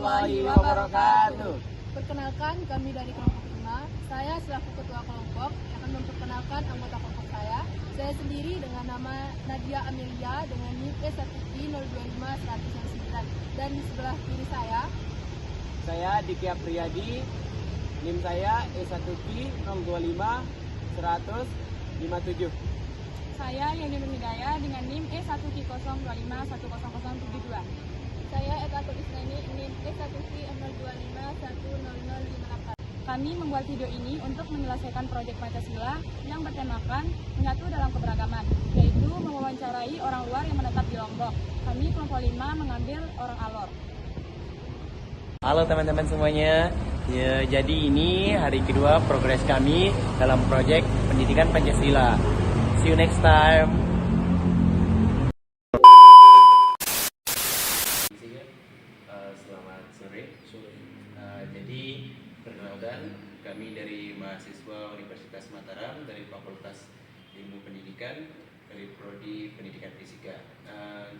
warahmatullahi wabarakatuh. Perkenalkan, kami dari kelompok 5. Saya selaku ketua kelompok akan memperkenalkan anggota kelompok saya. Saya sendiri dengan nama Nadia Amelia dengan NIM E1P025109. Dan di sebelah kiri saya Diki Apriyadi, NIM saya E1P025157. Saya Yani Nur Hidayah dengan NIM E1P02510072. saya Ekatul Isnaini NIM E1P02510058. Kami membuat video ini untuk menyelesaikan proyek Pancasila yang bertemakan menyatu dalam keberagaman, yaitu mewawancarai orang luar yang menetap di Lombok. Kami kelompok 5 mengambil orang Alor. Halo teman-teman semuanya. Ya, jadi ini hari kedua progres kami dalam proyek pendidikan Pancasila. See you next time. Selamat sore. Jadi perkenalkan, kami dari mahasiswa Universitas Mataram dari Fakultas Ilmu Pendidikan dari Prodi Pendidikan Fisika.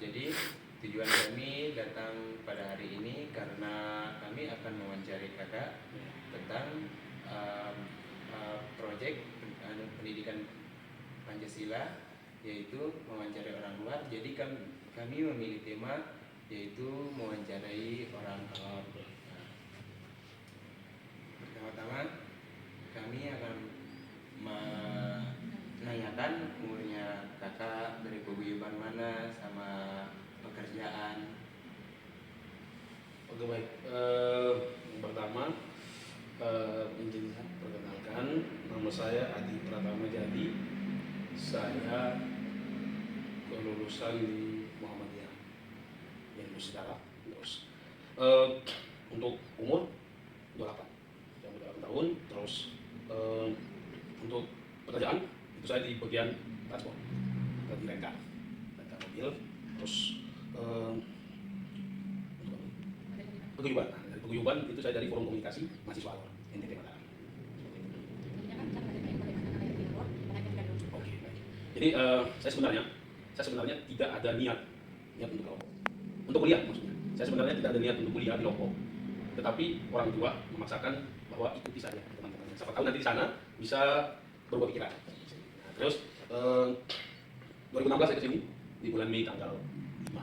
Jadi tujuan kami datang pada hari ini karena kami akan mewawancari kakak tentang proyek pendidikan Pancasila, yaitu mewawancari orang luar. Jadi kami memilih tema yaitu mewawancarai orang Alor. Pertama-tama kami akan menanyakan umurnya kakak, dari paguyuban mana, sama pekerjaan. Oke, baik. Yang pertama, izinkan perkenalkan, nama saya Adi Pratama Jadi. Saya kelulusan di Muhammadiyah yang sejarah. Terus untuk umur 28 tahun. Terus untuk pekerjaan itu saya di bagian transport, di rental mobil. Terus paguyuban. Dari paguyuban itu saya dari Forum Komunikasi Mahasiswa Alor NTT Mataram. Oke, baik. Jadi saya sebenarnya tidak ada niat untuk kuliah maksudnya. Saya sebenarnya tidak ada niat untuk kuliah di Lombok. Tetapi orang tua memaksakan bahwa ikuti saja teman-teman. Siapa tahu nanti di sana bisa berubah pikiran. Nah, terus 2016 saya kesini di bulan Mei tanggal 5.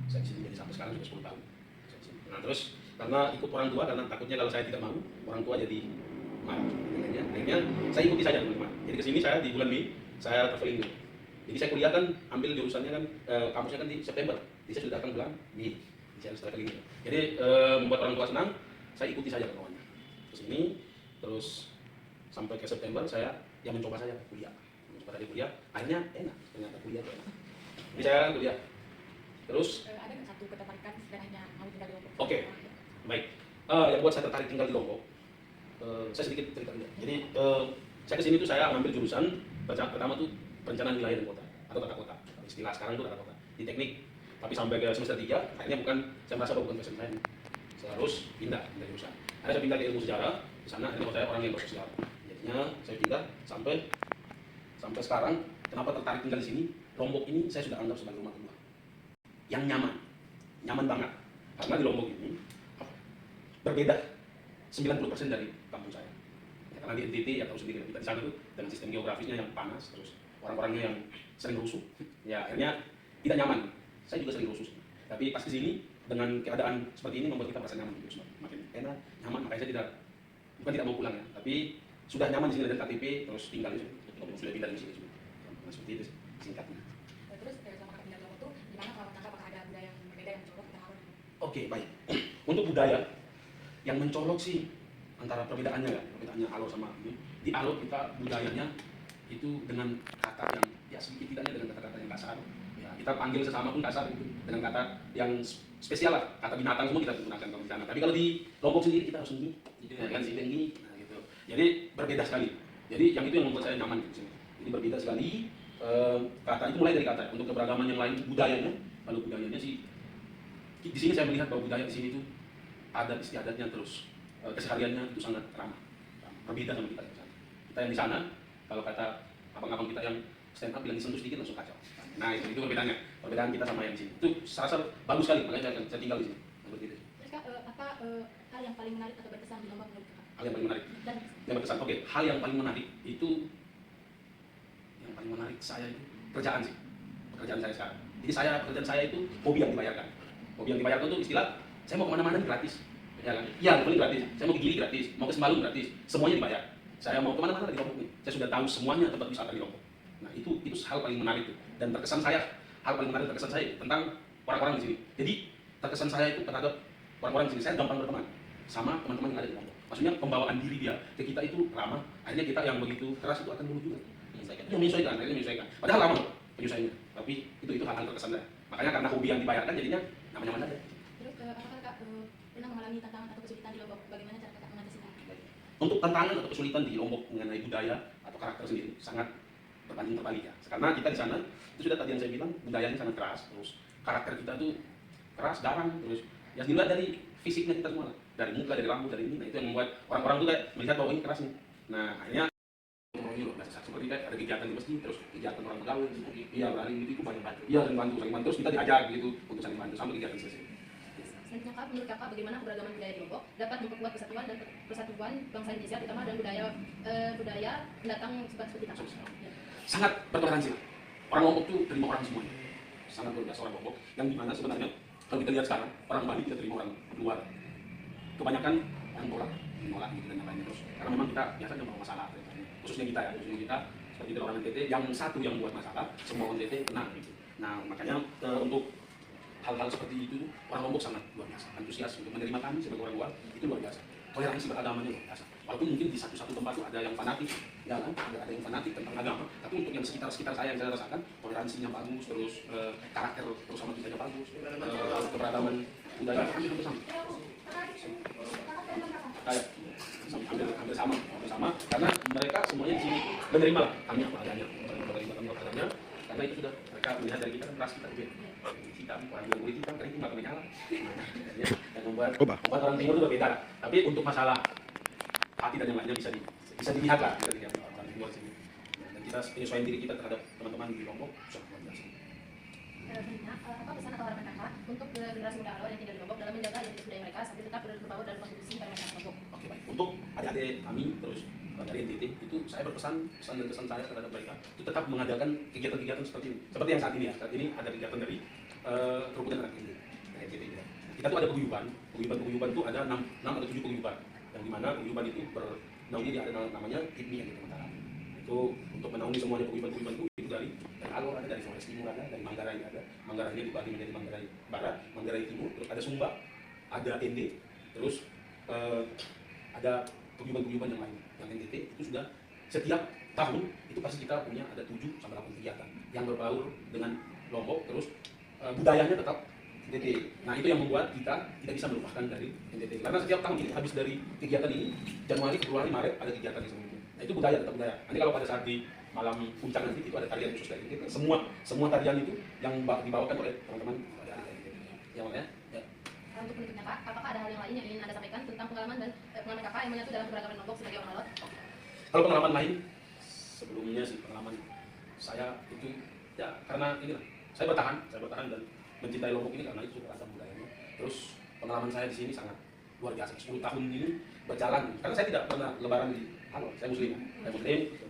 Saya disini jadi sampai sekarang sudah 10 tahun. Nah, terus karena ikut orang tua, karena takutnya kalau saya tidak mau orang tua jadi marah. Akhirnya saya ikuti saja teman-teman. Jadi kesini saya di bulan Mei saya traveling dulu. Jadi saya kuliah kan ambil jurusannya kan kampusnya kan di September. Jadi saya sudah datang bulan Mei. Saya harus traveling dulu. Jadi membuat orang tua senang, saya ikuti saja kawannya. Kesini terus sampai ke September saya yang mencoba saja kuliah. Mencoba dari kuliah, akhirnya enak, ternyata kuliah enak. Jadi saya kuliah. Terus Ada nggak satu ketertarikan sebenarnya mau tinggal di Lombok? Oke, baik. Yang buat saya tertarik tinggal di Lombok, saya sedikit cerita dulu. Jadi saya kesini tuh saya ngambil jurusan pertama tuh perencanaan wilayah dan kota atau tata kota. Istilah sekarang itu tata kota di teknik. Tapi sampai ke semester 3, akhirnya saya merasa bahwa bukan passion saya. Saya harus pindah dari jurusan. Akhirnya saya pindah ke ilmu sejarah. Di sana akhirnya saya orang yang bersosial. Jadinya saya pindah sampai sekarang. Kenapa tertarik tinggal di sini? Lombok ini saya sudah anggap sebagai rumah kedua. Yang nyaman banget. Karena di Lombok ini berbeda 90% dari kampung saya. Ya, karena di NTT ya tahu sendiri kita di sana tuh dengan sistem geografisnya yang panas, terus orang-orangnya yang sering rusuh. Ya akhirnya tidak nyaman. Saya juga sering rusuh. Tapi pas di sini dengan keadaan seperti ini membuat kita merasa nyaman, gitu, makin enak, nyaman. Makanya saya bukan tidak mau pulang ya, tapi sudah nyaman di sini dengan KTP, terus tinggal di sini. Sudah pindah di sini. Nah, seperti itu singkatnya. Terus selama kakak tinggal di Lombok tuh gimana kalau kakak apakah ada budaya yang berbeda yang mencolok kita harus? Oke, baik. Untuk budaya yang mencolok sih antara perbedaannya Alor sama ini. Di Alor kita budayanya itu dengan kata yang ya sedikit tidaknya dengan kata-kata yang kasar. Ya, kita panggil sesama pun kasar gitu. Dengan kata yang spesial lah, kata binatang semua kita gunakan kalau di sana. Tapi kalau di Lombok sendiri kita harus gini, kan sih gini, nah, gitu. Jadi berbeda sekali. Jadi yang itu yang membuat saya nyaman di sini. Jadi berbeda sekali. Kata itu mulai dari kata untuk keberagaman yang lain budayanya. Kalau budayanya sih di sini saya melihat bahwa budaya di sini itu adat istiadatnya terus kesehariannya itu sangat ramah. Berbeda sama kita di sana. Kita yang di sana kalau kata abang-abang kita yang stand up bilang disentuh sedikit langsung kacau. Nah itu perbedaannya, perbedaan kita sama yang di sini. Itu saya rasa bagus sekali, makanya saya tinggal di sini. Seperti itu. Terus Kak, apa hal yang paling menarik atau berkesan di Lombok menurut kakak? Hal yang paling menarik. Dan Yang berkesan. Oke, hal yang paling menarik itu yang paling menarik saya itu kerjaan sih. Pekerjaan saya sekarang. Jadi pekerjaan saya itu hobi yang dibayarkan. Hobi yang dibayarkan itu istilah saya mau kemana-mana gratis. Ya kan? Iya, paling gratis. Saya mau ke Gili gratis, mau ke Sembalun gratis. Semuanya dibayar. Saya mau kemana-mana di Lombok nih. Saya sudah tahu semuanya tempat wisata di Lombok. Nah, itu hal paling menarik itu. Dan terkesan saya, hal paling menarik terkesan saya tentang orang-orang di sini. Jadi terkesan saya itu terhadap orang-orang di sini. Saya gampang berteman sama teman-teman yang ada di Lombok. Maksudnya pembawaan diri dia ke kita itu ramah. Akhirnya kita yang begitu keras itu akan dulu juga. Menyesuaikan, akhirnya menyesuaikan. Padahal lama loh penyesuaiannya. Tapi itu hal-hal terkesan saya. Makanya karena hobi yang dibayarkan jadinya nyaman-nyaman aja. terus apakah kakak pernah mengalami tantangan atau kesulitan di Lombok? Bagaimana cara kakak mengatasinya? Untuk tantangan atau kesulitan di Lombok mengenai budaya atau karakter sendiri sangat berbanding terbalik ya. Karena kita di sana itu sudah tadi yang saya bilang budayanya sangat keras, terus karakter kita tuh keras, garang, terus yang dilihat dari fisiknya kita semua, dari muka, dari rambut, dari ini. Nah, itu yang membuat orang-orang tuh kayak melihat bahwa ini keras nih. Nah, akhirnya seperti kayak ada kegiatan di masjid, terus kegiatan orang pegawai, iya berani itu banyak bantu, iya saling bantu, terus kita diajar gitu untuk saling bantu sampai kegiatan selesai. Selanjutnya kak, menurut kakak bagaimana keberagaman budaya di Lombok dapat memperkuat persatuan dan persatuan bangsa Indonesia, terutama dan budaya pendatang seperti kakak? Ya. Sangat bertoleransi. Orang Lombok tuh terima orang semuanya. Sangat luar biasa orang Lombok. Yang dimana sebenarnya kalau kita lihat sekarang orang Bali tidak terima orang luar. Kebanyakan orang menolak gitu dan yang lainnya terus. Karena memang kita biasanya bawa masalah. Khususnya kita seperti itu orang NTT yang satu yang buat masalah, semua orang NTT kena gitu. Nah makanya untuk hal-hal seperti itu orang Lombok sangat luar biasa, antusias untuk menerima kami sebagai orang luar itu luar biasa. Toleransi beragamanya luar biasa. Walaupun mungkin di satu tempat itu ada yang fanatik, ya kan? Ada yang fanatik tentang agama. Tapi untuk yang sekitar saya yang saya rasakan toleransinya bagus, terus karakter terus sama kita bagus, keberagaman budaya kami hampir sama. Kayak hampir sama, karena mereka semuanya di sini menerima lah kami apa adanya, menerima kami apa adanya, karena itu sudah mereka melihat dari kita kan ras kita juga. Hitam, orang bilang kulit hitam, karena itu nggak pernah nyala. Yang membuat orang timur itu berbeda. Tapi untuk masalah hati dan yang lainnya bisa dilihat lah, bisa dilihat orang timur sini. Dan kita penyesuaian diri kita terhadap teman-teman di Lombok sangat luar biasa. Apa pesan atau harapan kakak untuk generasi muda awal yang tinggal di Lombok dalam menjaga identitas budaya mereka sambil tetap berbaur dan berkontribusi pada masyarakat Lombok? Oke baik. Untuk adik-adik kami terus dari NTT itu saya berpesan dan kesan saya terhadap mereka itu tetap mengadakan kegiatan-kegiatan seperti ini. Seperti yang saat ini ya. Saat ini ada kegiatan dari kerukunan anak NTT. Kita tuh ada paguyuban itu ada 6 atau 7 paguyuban. Yang dimana paguyuban itu bernaungi ada namanya HIPMI yang kita sementara. Itu untuk menaungi semuanya paguyuban itu dari Alor ada, dari Flores Timur ada, dari Manggarai ada. Manggarainya dibagi menjadi Manggarai Barat, Manggarai Timur, terus ada Sumba, ada ND, terus ada paguyuban yang lain. Yang NTT itu sudah setiap tahun itu pasti kita punya ada 7 sampai 8 kegiatan yang berbaur dengan Lombok, terus budayanya tetap NTT. Nah itu yang membuat kita tidak bisa melupakan dari NTT. Karena setiap tahun ini habis dari kegiatan ini, Januari, Februari, Maret ada kegiatan di semuanya. Nah itu budaya, tetap budaya. Nanti kalau pada saat di malam puncak nanti itu ada tarian khusus dari NTT. Semua tarian itu yang dibawakan oleh teman-teman dari NTT. Ya makanya. Ya. Untuk penutupnya kak, apakah ada hal yang lain yang ingin anda sampaikan tentang pengalaman kakak yang menyatu dalam keberagaman Lombok sebagai orang Alor? Kalau pengalaman lain, sebelumnya sih pengalaman saya itu ya karena ini lah, saya bertahan dan mencintai Lombok ini karena itu rasa budayanya. Terus pengalaman saya di sini sangat luar biasa. 10 tahun ini berjalan, karena saya tidak pernah lebaran di Alor. Saya Muslim.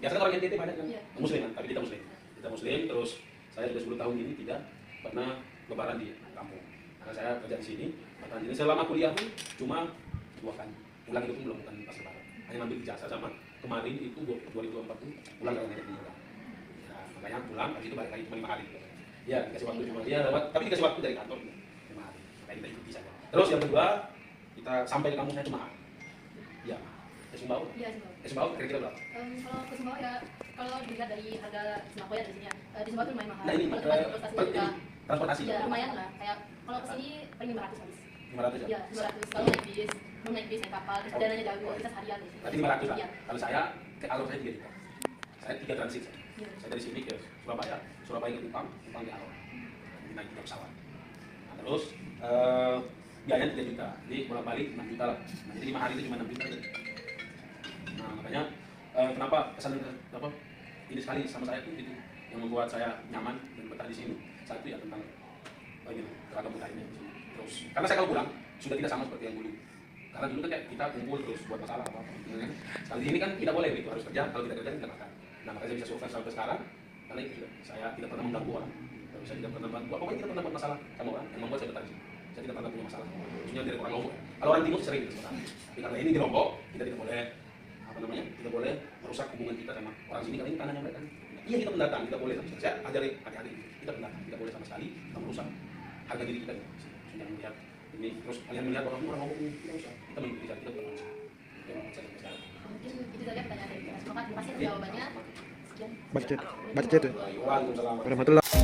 Biasanya orang NTT banyak kan Muslim kan, tapi kita Muslim. Terus saya sudah 10 tahun ini tidak pernah lebaran di kampung. Karena saya kerja di sini, bertahan di sini selama kuliah pun cuma 2 kali. Pulang itu pun belum bukan pas lebaran. Hanya ngambil ijazah sama kemarin itu 2024 pun pulang karena nenek meninggal. Ya, makanya pulang, habis itu balik lagi cuma 5 hari. Ya, dikasih waktu cuma dia lewat, tapi dikasih waktu dari kantor 5 hari. Makanya kita ikuti saja. Terus yang kedua, kita sampai ke kampung saya cuma ya, ke Sumbawa. Iya, Sumbawa. Ke Sumbawa kira-kira berapa? Kalau ke Sumbawa ya, kalau dilihat dari harga sembako ya di sini ya, di Sumbawa itu lumayan mahal. Nah ini Kalau tempat transportasi juga transportasi. ya lumayan lah. Kayak kalau ke sini paling 500 habis. 500 ya? Iya, 500. Kalau naik bis, naik kapal, terus dananya jauh, kita seharian di sini. Berarti 500 lah. Iya. Kalau saya ke Alor saya 3 juta. Saya 3 transit. Iya. Saya dari sini ke Surabaya ke Kupang ke Alor. Naik 3 pesawat. Nah, terus biayanya 3 juta. Jadi bolak-balik 6 juta lah. Nah, jadi 5 hari itu cuma 6 juta. Nah, makanya kenapa kesan apa ini sekali sama saya itu yang membuat saya nyaman dan betah di sini. Satu ya tentang ini keragam budayanya di sini. Terus karena saya kalau pulang sudah tidak sama seperti yang dulu. Karena dulu kan kayak kita kumpul terus buat masalah apa. Sekali ini kan tidak boleh gitu, harus kerja. Kalau kita kerja tidak makan. Nah makanya saya bisa survive sampai sekarang karena itu sudah. Saya tidak pernah mengganggu orang. Saya tidak pernah buat pokoknya tidak pernah buat masalah sama orang. Yang membuat saya betah di sini. Saya tidak pernah punya masalah. Maksudnya dari orang Lombok. Kalau orang Timur sering gitu. Tapi karena ini di Lombok, kita tidak boleh apa namanya? Tidak boleh merusak hubungan kita sama orang sini karena ini tanahnya mereka. Iya kita pendatang, tidak boleh sama sekali. Saya ajari adik-adik kita pendatang, tidak boleh sama sekali kita merusak harga diri kita. Jangan melihat ini terus kalian melihat orang Lombok ini tidak usah. Kita mengikuti cara kita bukan manusia. Mungkin itu saja pertanyaan dari kita. Semoga terima kasih atas jawabannya. Sekian. Baca chat itu. Waalaikumsalam. Warahmatullahi